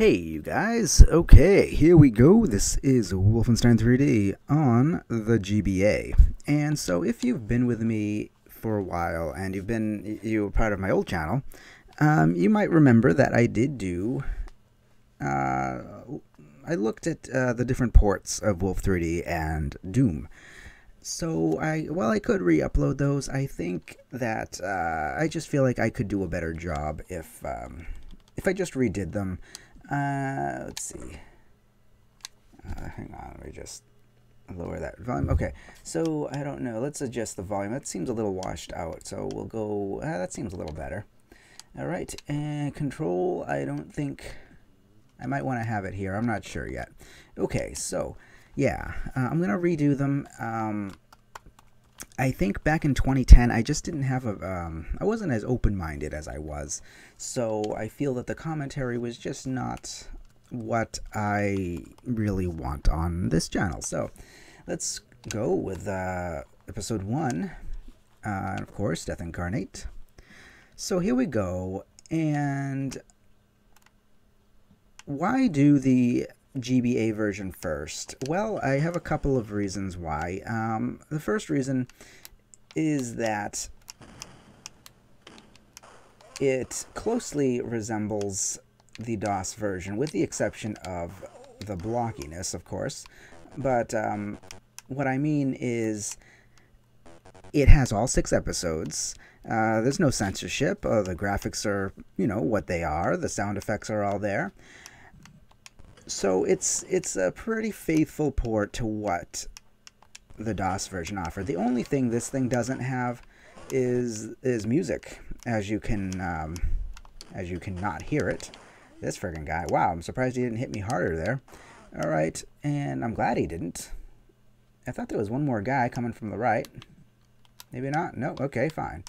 Hey you guys, okay, here we go. This is Wolfenstein 3D on the GBA. And so if you've been with me for a while and you were part of my old channel, you might remember that I did do, I looked at the different ports of Wolf 3D and Doom. So while I could re-upload those, I think that I just feel like I could do a better job if I just redid them. Let's see. Hang on, let me just lower that volume. Okay, so I don't know. Let's adjust the volume. That seems a little washed out, so we'll go. That seems a little better. All right, and control. I don't think I might want to have it here. I'm not sure yet. Okay, so yeah, I'm gonna redo them. I think back in 2010, I just didn't have I wasn't as open-minded as I was. So I feel that the commentary was just not what I really want on this channel. So let's go with episode 1, of course, Death Incarnate. So here we go. And why do the GBA version first? Well, I have a couple of reasons why. The first reason is that it closely resembles the DOS version, with the exception of the blockiness, of course. But what I mean is it has all 6 episodes. There's no censorship. The graphics are, what they are. The sound effects are all there. So it's a pretty faithful port to what the DOS version offered. The only thing this thing doesn't have is music, as you can not hear it. This friggin' guy. Wow, I'm surprised he didn't hit me harder there. All right, and I'm glad he didn't. I thought there was one more guy coming from the right. Maybe not. No. Okay, fine.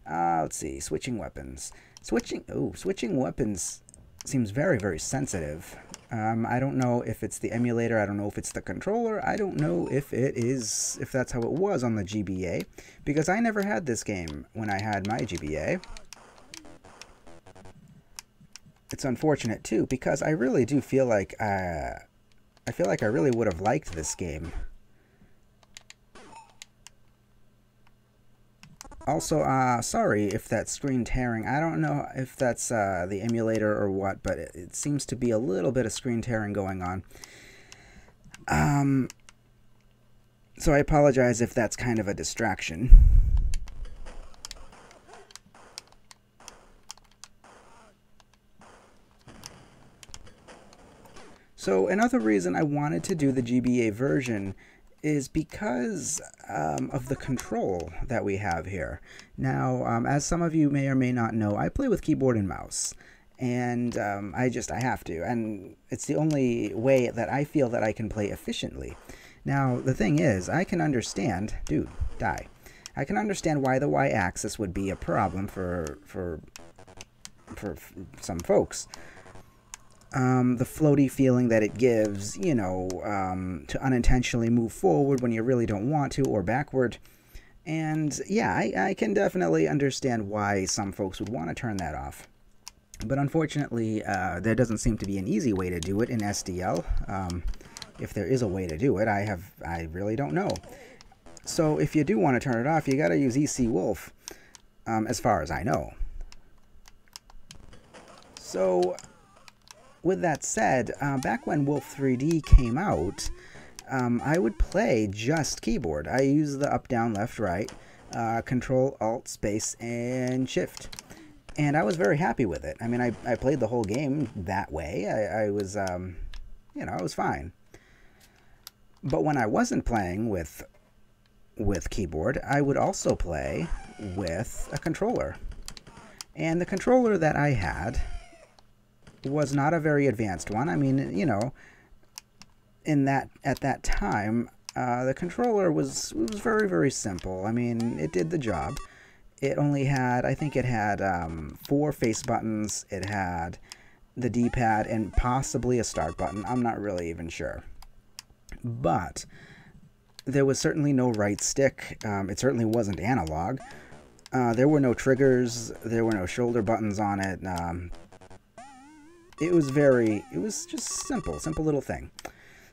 Let's see. Switching weapons. Switching weapons seems very, very sensitive. I don't know if it's the emulator. I don't know if it's the controller. I don't know if that's how it was on the GBA, because I never had this game when I had my GBA. It's unfortunate too, because I really do feel like I really would have liked this game. Also, sorry if that's screen tearing. I don't know if that's the emulator or what, but it seems to be a little bit of screen tearing going on. So I apologize if that's kind of a distraction. So another reason I wanted to do the GBA version is because of the control that we have here. Now, as some of you may or may not know, I play with keyboard and mouse, and I have to, and it's the only way that I feel that I can play efficiently. Now, the thing is, I can understand, dude, die. I can understand why the Y-axis would be a problem for some folks. The floaty feeling that it gives, to unintentionally move forward when you really don't want to, or backward. And yeah, I can definitely understand why some folks would want to turn that off. But unfortunately, there doesn't seem to be an easy way to do it in SDL. If there is a way to do it, I really don't know. So if you do want to turn it off, you got to use EC Wolf, as far as I know. So with that said, back when Wolf 3D came out, I would play just keyboard. I use the up, down, left, right, Control, Alt, Space, and Shift. And I was very happy with it. I mean, I played the whole game that way. I was, I was fine. But when I wasn't playing with keyboard, I would also play with a controller. And the controller that I had was not a very advanced one. I mean, at that time, the controller was very, very simple. I mean, it did the job. It only had, I think it had 4 face buttons. It had the D-pad and possibly a start button. I'm not really even sure. But there was certainly no right stick. It certainly wasn't analog. There were no triggers. There were no shoulder buttons on it. it was just simple little thing.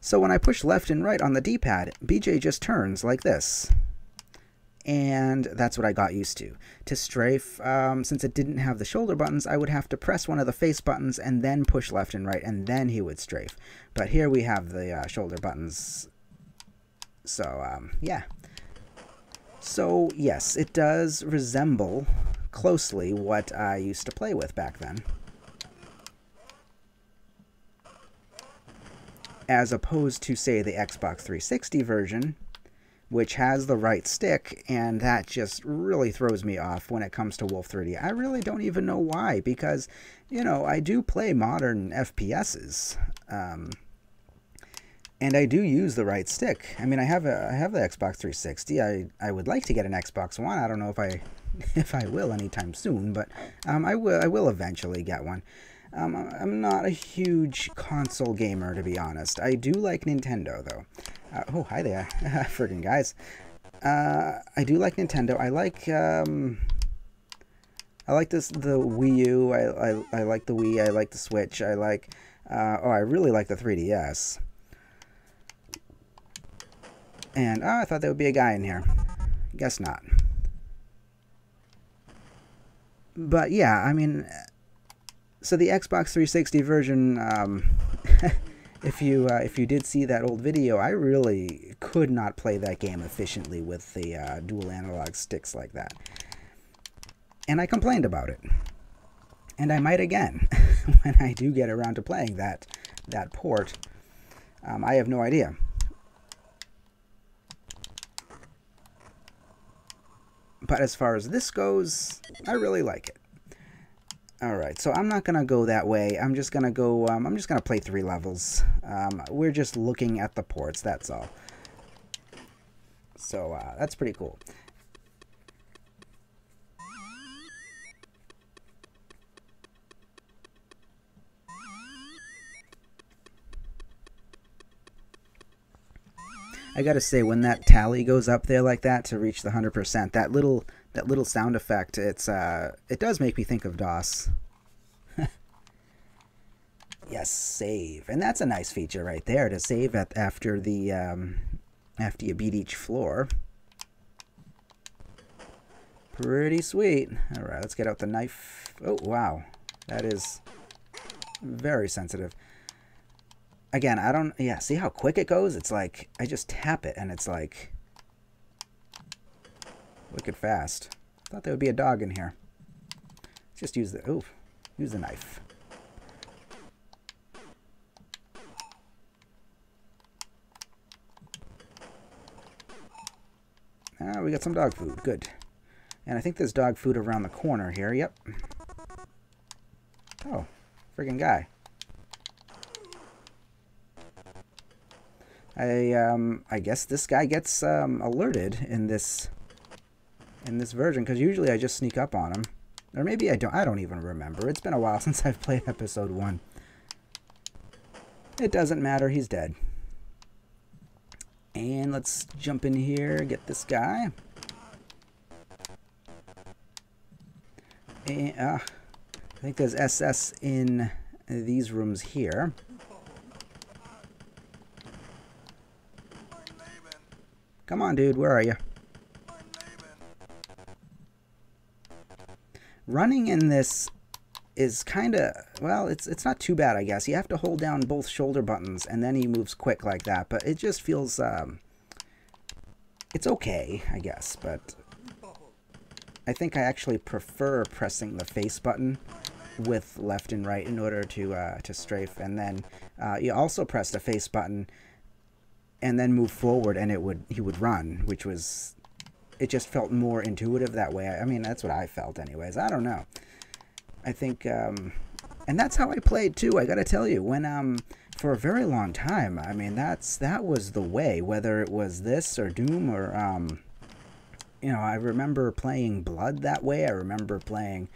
So when I push left and right on the D-pad, BJ just turns like this. And that's what I got used to. To strafe, since it didn't have the shoulder buttons, I would have to press one of the face buttons and then push left and right, and then he would strafe. But here we have the shoulder buttons. So, yeah. So, yes, it does resemble closely what I used to play with back then. As opposed to, say, the Xbox 360 version, which has the right stick, and that just really throws me off when it comes to Wolf 3D. I really don't even know why, because, you know, I do play modern FPSs, and I do use the right stick. I mean, I have the Xbox 360. I would like to get an Xbox One. I don't know if I will anytime soon, but I will eventually get one. I'm not a huge console gamer, to be honest. I do like Nintendo, though. Oh, hi there, friggin' guys. I do like Nintendo. I like the Wii U. I like the Wii. I like the Switch. I like. I really like the 3DS. And I thought there would be a guy in here. Guess not. But yeah, I mean. So the Xbox 360 version, if you did see that old video, I really could not play that game efficiently with the dual analog sticks like that. And I complained about it. And I might again when I do get around to playing that port. I have no idea. But as far as this goes, I really like it. Alright, so I'm not going to go that way. I'm just going to go, I'm just going to play 3 levels. We're just looking at the ports, that's all. So, that's pretty cool. I gotta say, when that tally goes up there like that to reach the 100%, that little sound effect, it does make me think of DOS. Yes, save, and that's a nice feature right there, to save after you beat each floor. Pretty sweet. All right, let's get out the knife. Oh wow, that is very sensitive. Again, I don't, yeah, see how quick it goes? It's like, I just tap it and it's like, wicked fast. Thought there would be a dog in here. Just use the, ooh, use the knife. We got some dog food, good. And I think there's dog food around the corner here, yep. Oh, friggin' guy. I guess this guy gets alerted in this version, because usually I just sneak up on him, or maybe I don't even remember. It's been a while since I've played episode 1. It doesn't matter, he's dead. And let's jump in here, get this guy. And I think there's SS in these rooms here. Come on, dude, where are you? Running in this is kind of, well, it's not too bad, I guess. You have to hold down both shoulder buttons, and then he moves quick like that. But it just feels, it's okay, I guess. But I think I actually prefer pressing the face button with left and right in order to strafe. And then you also press the face button and then move forward, and he would run, which was, it just felt more intuitive that way. I mean, that's what I felt anyways. I don't know. I think, and that's how I played too, I gotta tell you. When, for a very long time, I mean, that was the way, whether it was this or Doom or, you know, I remember playing Blood that way. I remember playing,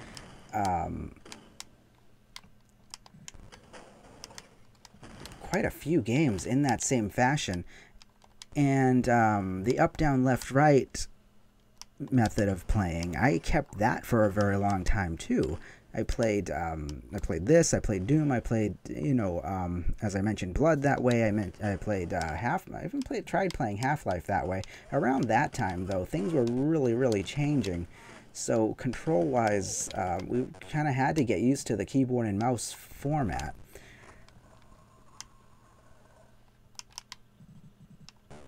quite a few games in that same fashion. And the up, down, left, right method of playing, I kept that for a very long time too. I played this. I played Doom. I played, as I mentioned, Blood that way. I played I even tried playing Half-Life that way. Around that time, though, things were really, really changing. So control-wise, we kind of had to get used to the keyboard and mouse format.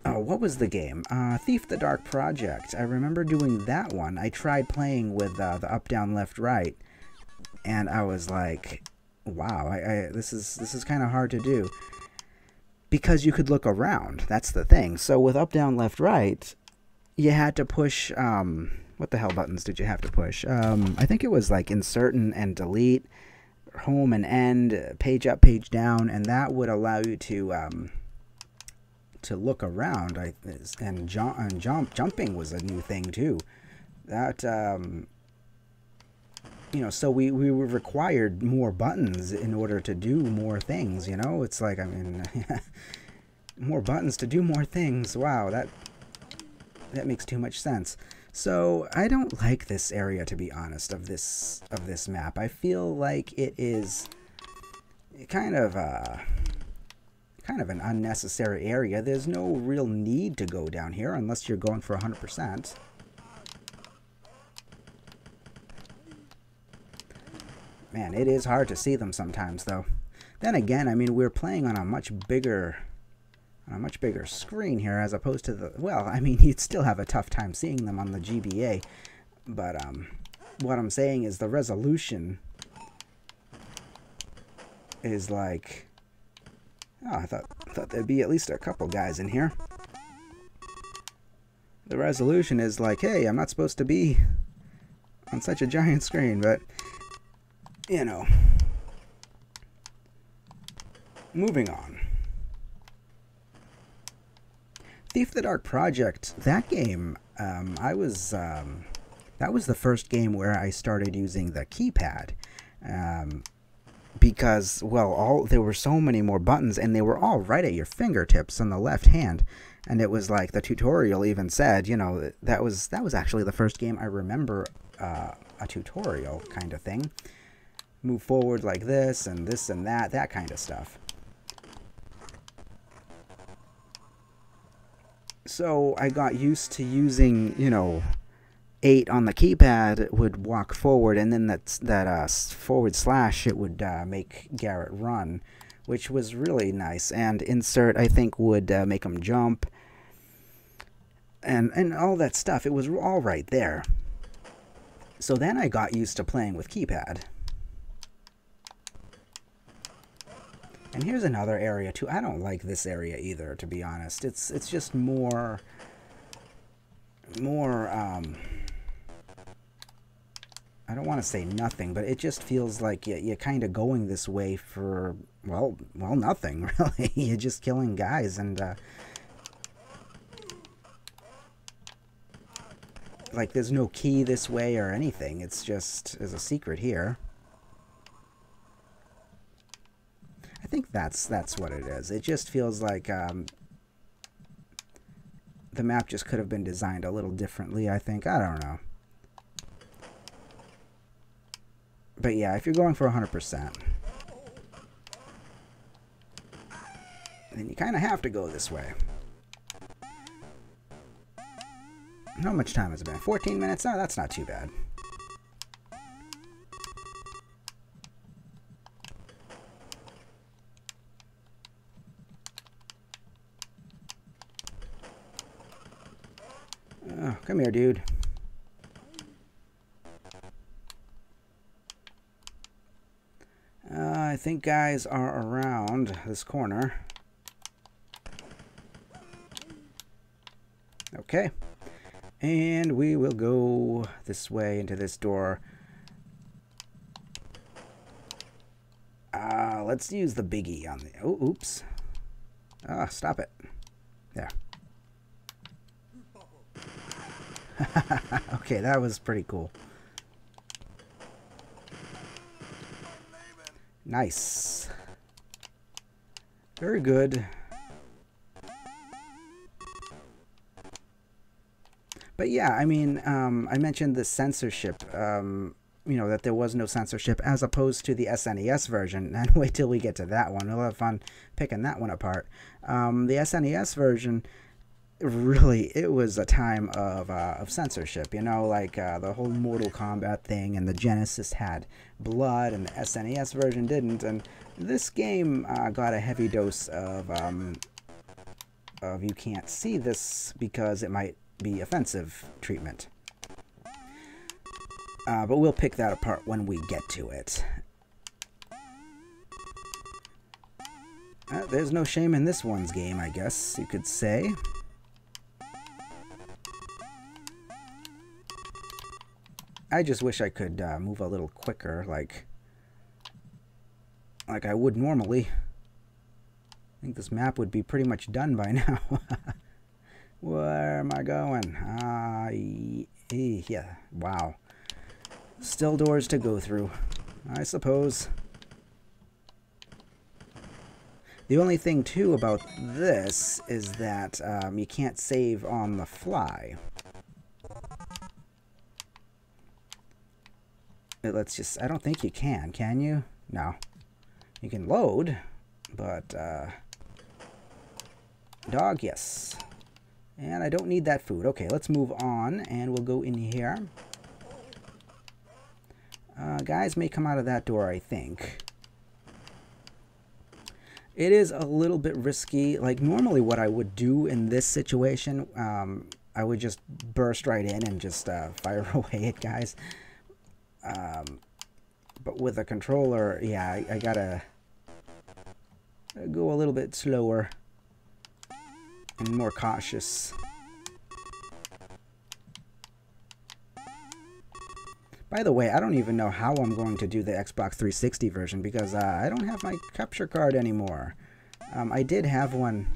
Oh, what was the game? Thief the Dark Project. I remember doing that one. I tried playing with the up, down, left, right, and I was like, "Wow, this is kind of hard to do." Because you could look around. That's the thing. So with up, down, left, right, you had to push. What the hell buttons did you have to push? I think it was like insert and delete, home and end, page up, page down, and that would allow you to look around. And jumping was a new thing too. That so we were required more buttons in order to do more things. It's like, I mean, more buttons to do more things. Wow, that makes too much sense. So I don't like this area, to be honest, of this map. I feel like it is kind of an unnecessary area. There's no real need to go down here unless you're going for 100%. Man, it is hard to see them sometimes, though. Then again, I mean, we're playing on a much bigger screen here as opposed to the... Well, I mean, you'd still have a tough time seeing them on the GBA. But what I'm saying is the resolution is like... Oh, I thought there'd be at least a couple guys in here. The resolution is like, hey, I'm not supposed to be on such a giant screen, but, Moving on. Thief the Dark Project, that game, that was the first game where I started using the keypad. Because, well, there were so many more buttons, and they were all right at your fingertips on the left hand. And it was like the tutorial even said, that was actually the first game I remember a tutorial kind of thing. Move forward like this and that kind of stuff. So I got used to using, 8 on the keypad would walk forward, and then that forward slash, it would make Garrett run, which was really nice. And insert, I think, would make him jump, and all that stuff. It was all right there. So then I got used to playing with keypad. And here's another area too. I don't like this area either, to be honest. It's just more I don't want to say nothing, but it just feels like you're kind of going this way for, well, nothing, really. You're just killing guys, and, like, there's no key this way or anything. It's just, there's a secret here. I think that's what it is. It just feels like, the map just could have been designed a little differently, I think. I don't know. But yeah, if you're going for 100%, then you kind of have to go this way. How much time has it been? 14 minutes? Oh, that's not too bad. Oh, come here, dude. I think guys are around this corner. Okay. And we will go this way into this door. Let's use the biggie on the... Oh, oops. Stop it. There. Okay, that was pretty cool. Nice. Very good. But yeah, I mean, I mentioned the censorship. you know, that there was no censorship, as opposed to the SNES version. And wait till we get to that one. We'll have fun picking that one apart. The SNES version, really, it was a time of censorship. You know, like the whole Mortal Kombat thing, and the Genesis had blood, and the SNES version didn't. And this game got a heavy dose of you can't see this because it might be offensive treatment. But we'll pick that apart when we get to it. There's no shame in this one's game, I guess you could say. I just wish I could move a little quicker, like I would normally. I think this map would be pretty much done by now. Where am I going? Yeah, wow. Still doors to go through, I suppose. The only thing, too, about this is that you can't save on the fly. Let's just... I don't think you can you? No. You can load, but... dog, yes. And I don't need that food. Okay, let's move on, and we'll go in here. Guys may come out of that door, I think. It is a little bit risky. Like, normally what I would do in this situation, I would just burst right in and just fire away at guys. But with a controller, yeah, I gotta go a little bit slower and more cautious. By the way, I don't even know how I'm going to do the Xbox 360 version because I don't have my capture card anymore. I did have one,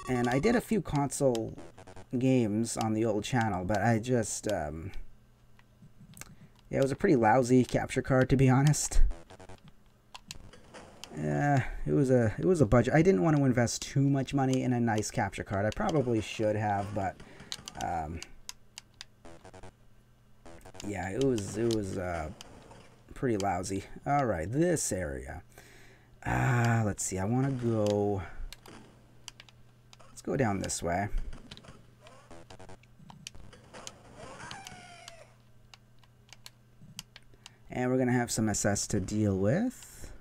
and I did a few console games on the old channel, but I just, yeah, it was a pretty lousy capture card, to be honest. Yeah, it was a budget. I didn't want to invest too much money in a nice capture card. I probably should have, but yeah, it was pretty lousy. All right, this area. Let's see. I want to go. Let's go down this way. And we're gonna have some SS to deal with.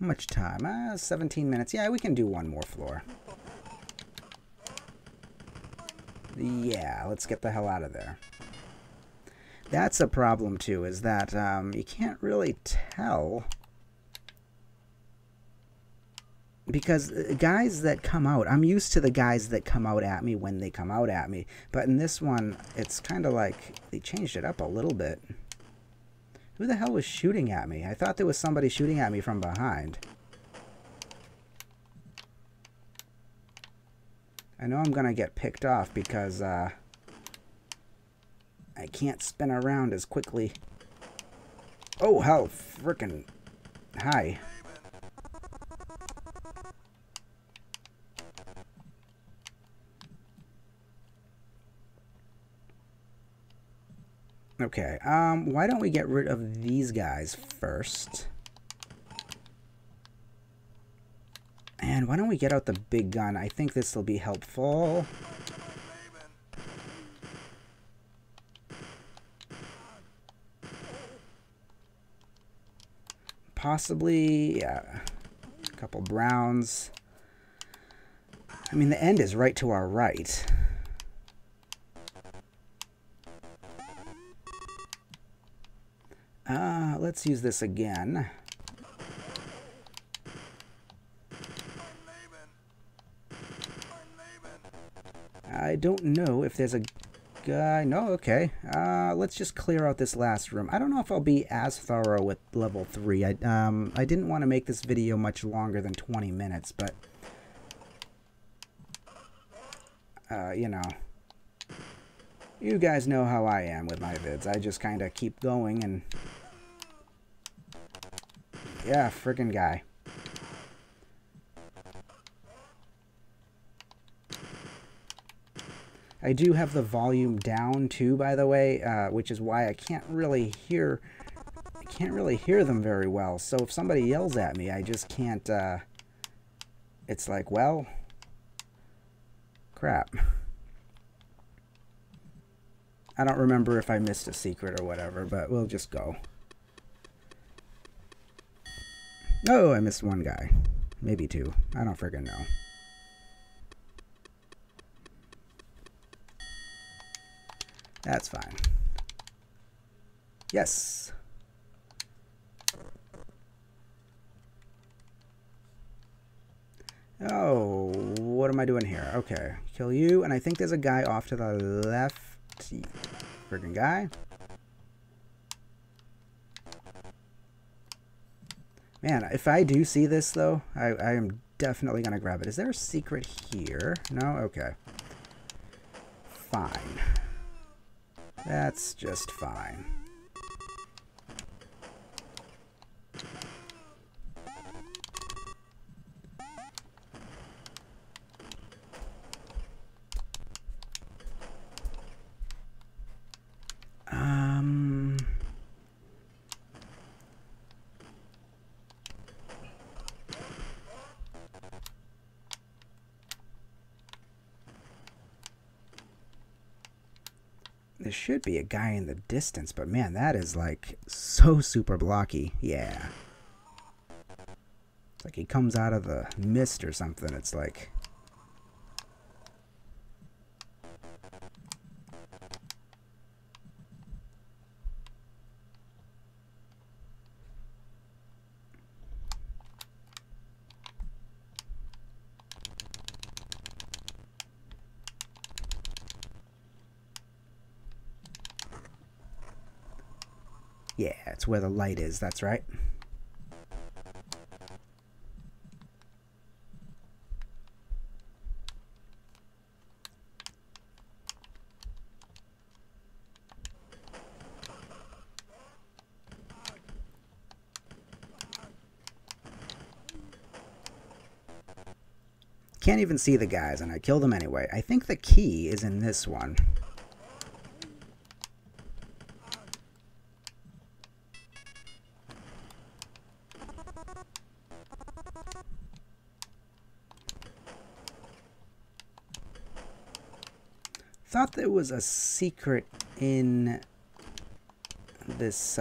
How much time? 17 minutes. Yeah, we can do one more floor. Yeah, let's get the hell out of there. That's a problem, too, is that you can't really tell. Because guys that come out, I'm used to the guys that come out at me when they come out at me. But in this one, it's kind of like they changed it up a little bit. Who the hell was shooting at me? I thought there was somebody shooting at me from behind. I know I'm going to get picked off because I can't spin around as quickly. Oh, hell, frickin' hi. Okay, why don't we get rid of these guys first? And why don't we get out the big gun? I think this will be helpful. Possibly, yeah, a couple browns. I mean, the end is right to our right. Let's use this again. I don't know if there's a guy. No, okay. Let's just clear out this last room. I don't know if I'll be as thorough with level 3. I didn't want to make this video much longer than 20 minutes, but you know, you guys know how I am with my vids. I just kind of keep going and yeah, friggin' guy. I do have the volume down too, by the way, which is why I can't really hear them very well. So if somebody yells at me, I just can't. It's like, well, crap. I don't remember if I missed a secret or whatever, but we'll just go. Oh, I missed one guy. Maybe two. I don't friggin' know. That's fine. Yes. Oh, what am I doing here? Okay, kill you. And I think there's a guy off to the left. Friggin' guy. Man, if I do see this, though, I am definitely going to grab it. Is there a secret here? No? Okay. Fine. That's just fine. There should be a guy in the distance, but man, that is like so super blocky. Yeah. It's like he comes out of the mist or something. It's like... Yeah, it's where the light is, that's right. Can't even see the guys, and I kill them anyway. I think the key is in this one. Thought there was a secret in this,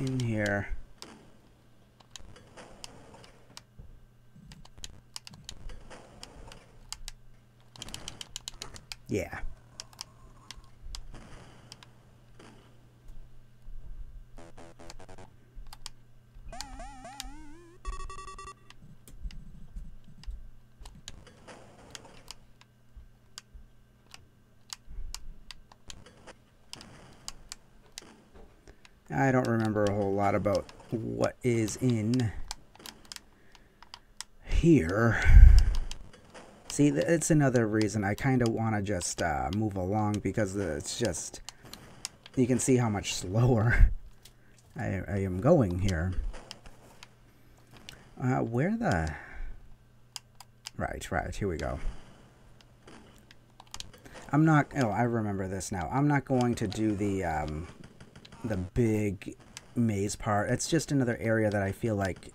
in here. Yeah. I don't remember a whole lot about what is in here. See, it's another reason I kind of want to just move along, because it's just... You can see how much slower I am going here. Where the... Right, here we go. I'm not... Oh, I remember this now. I'm not going to do the big maze part. It's just another area that I feel like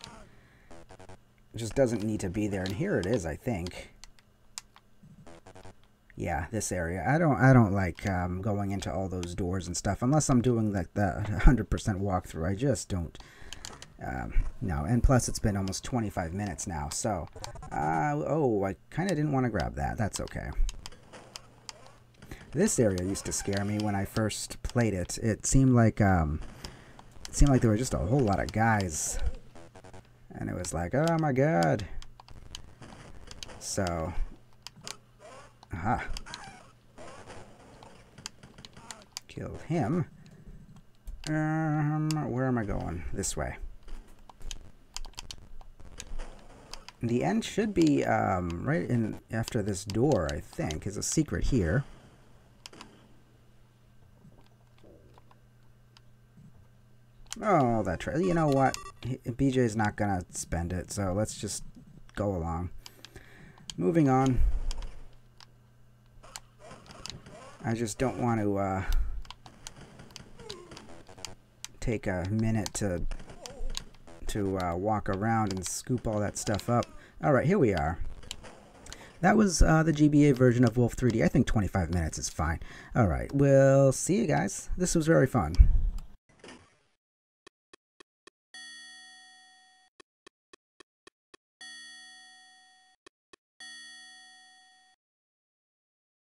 just doesn't need to be there. And here it is, I think. Yeah, this area. I don't like going into all those doors and stuff unless I'm doing like the 100% walkthrough. I just don't. No, and plus it's been almost 25 minutes now, so oh, I kind of didn't want to grab that. That's okay. This area used to scare me when I first played it. It seemed like there were just a whole lot of guys, and it was like, oh my god. So, aha, killed him. Where am I going? This way. The end should be right in after this door, I think. Is a secret here. Oh, you know what? BJ's not gonna spend it, so let's just go along. moving on. I just don't want to take a minute to walk around and scoop all that stuff up. Alright, here we are. That was the GBA version of Wolf 3D. I think 25 minutes is fine. Alright, we'll see you guys. This was very fun.